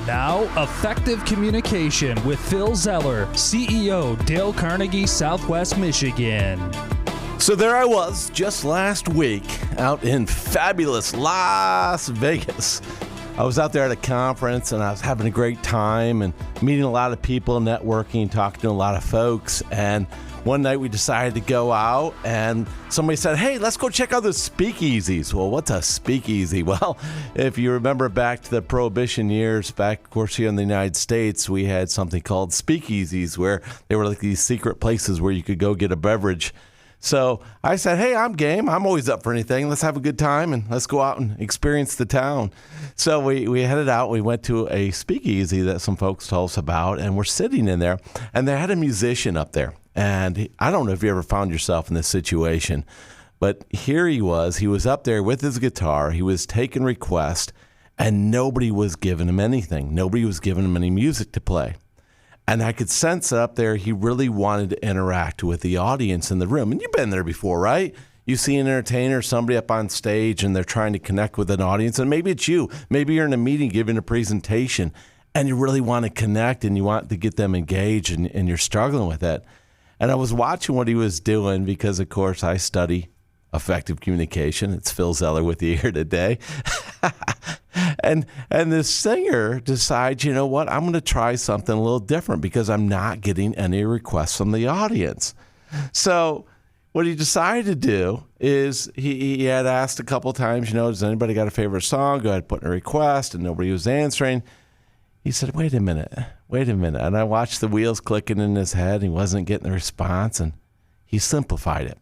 Now, Effective Communication with Phil Zeller, CEO, Dale Carnegie, Southwest Michigan. So there I was just last week out in fabulous Las Vegas. I was out there at a conference and I was having a great time and meeting a lot of people, networking, talking to a lot of folks. And one night we decided to go out and somebody said, hey, let's go check out the speakeasies. Well, what's a speakeasy? Well, if you remember back to the Prohibition years, back, of course, here in the United States, we had something called speakeasies where they were like these secret places where you could go get a beverage. So I said, hey, I'm game. I'm always up for anything. Let's have a good time and let's go out and experience the town. So we headed out. We went to a speakeasy that some folks told us about, and we're sitting in there, and they had a musician up there. And I don't know if you ever found yourself in this situation, but here he was up there with his guitar. He was taking requests, and nobody was giving him anything. Nobody was giving him any music to play. And I could sense up there he really wanted to interact with the audience in the room. And you've been there before, right? You see an entertainer, somebody up on stage, and they're trying to connect with an audience. And maybe it's you. Maybe you're in a meeting giving a presentation, and you really want to connect, and you want to get them engaged, and you're struggling with it. And I was watching what he was doing because, of course, I study effective communication. It's Phil Zeller with you here today. And the singer decides, you know what, I'm going to try something a little different because I'm not getting any requests from the audience. So what he decided to do is he had asked a couple of times, you know, does anybody got a favorite song? Go ahead, put in a request, and nobody was answering. He said, wait a minute. And I watched the wheels clicking in his head. He wasn't getting the response, and he simplified it.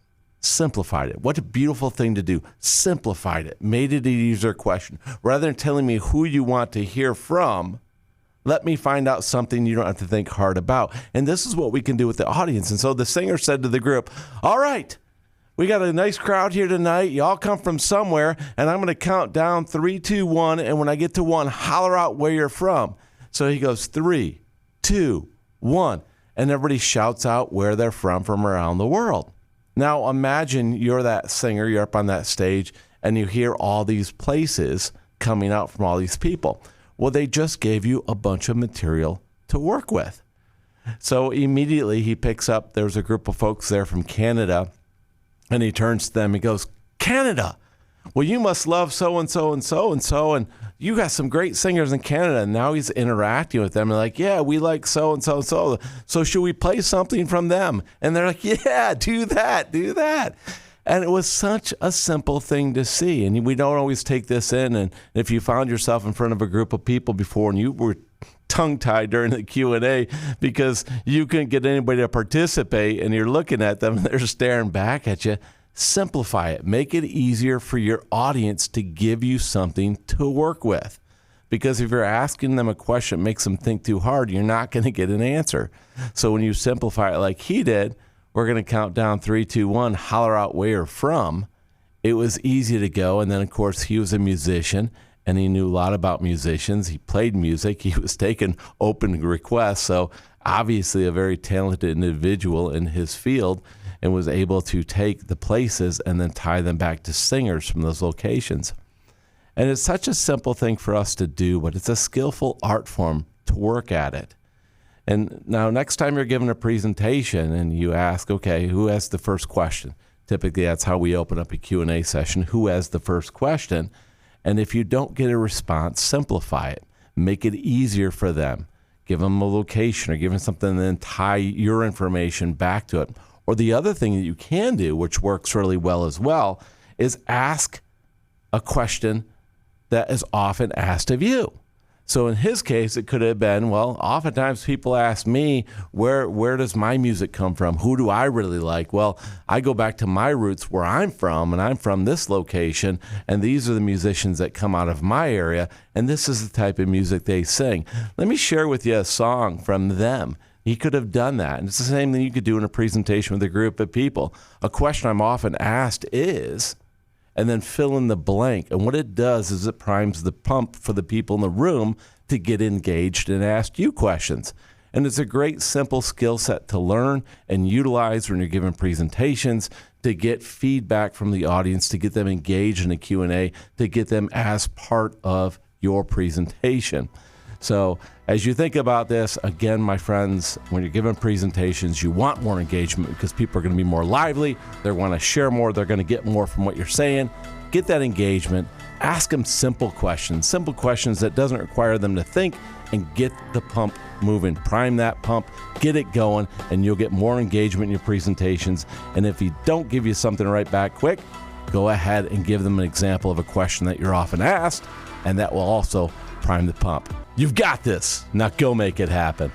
What a beautiful thing to do. Simplified it. Made it an easier question. Rather than telling me who you want to hear from, let me find out something you don't have to think hard about. And this is what we can do with the audience. And so the singer said to the group, all right, we got a nice crowd here tonight. You all come from somewhere, and I'm going to count down 3, 2, 1. And when I get to 1, holler out where you're from. So he goes 3, 2, 1. And everybody shouts out where they're from around the world. Now imagine you're that singer, you're up on that stage, and you hear all these places coming out from all these people. Well, they just gave you a bunch of material to work with. So immediately he picks up, there's a group of folks there from Canada, and he turns to them and goes, Canada, well, you must love so-and-so and so-and-so, and you got some great singers in Canada. And now he's interacting with them and like, yeah, we like so-and-so and so. So should we play something from them? And they're like, yeah, do that. And it was such a simple thing to see. And we don't always take this in. And if you found yourself in front of a group of people before and you were tongue-tied during the Q&A because you couldn't get anybody to participate and you're looking at them and they're staring back at you, simplify it. Make it easier for your audience to give you something to work with. Because if you're asking them a question that makes them think too hard, you're not going to get an answer. So when you simplify it like he did, we're going to count down 3, 2, 1, holler out where you're from. It was easy to go. And then, of course, he was a musician, and he knew a lot about musicians. He played music. He was taking open requests. So obviously a very talented individual in his field, and was able to take the places and then tie them back to singers from those locations. And it's such a simple thing for us to do, but it's a skillful art form to work at it. And now next time you're giving a presentation and you ask, okay, who has the first question? Typically that's how we open up a Q&A session. Who has the first question? And if you don't get a response, simplify it. Make it easier for them. Give them a location or give them something and then tie your information back to it. Or the other thing that you can do, which works really well as well, is ask a question that is often asked of you. So in his case, it could have been, well, oftentimes people ask me, where does my music come from? Who do I really like? Well, I go back to my roots where I'm from, and I'm from this location, and these are the musicians that come out of my area, and this is the type of music they sing. Let me share with you a song from them. He could have done that. And it's the same thing you could do in a presentation with a group of people. A question I'm often asked is, and then fill in the blank. And what it does is it primes the pump for the people in the room to get engaged and ask you questions. And it's a great, simple skill set to learn and utilize when you're giving presentations, to get feedback from the audience, to get them engaged in a Q&A, to get them as part of your presentation. So as you think about this, again, my friends, when you're giving presentations, you want more engagement because people are going to be more lively. They want to share more. They're going to get more from what you're saying. Get that engagement. Ask them simple questions that doesn't require them to think, and get the pump moving. Prime that pump, get it going, and you'll get more engagement in your presentations. And if he don't give you something right back quick, go ahead and give them an example of a question that you're often asked, and that will also prime the pump. You've got this. Now go make it happen.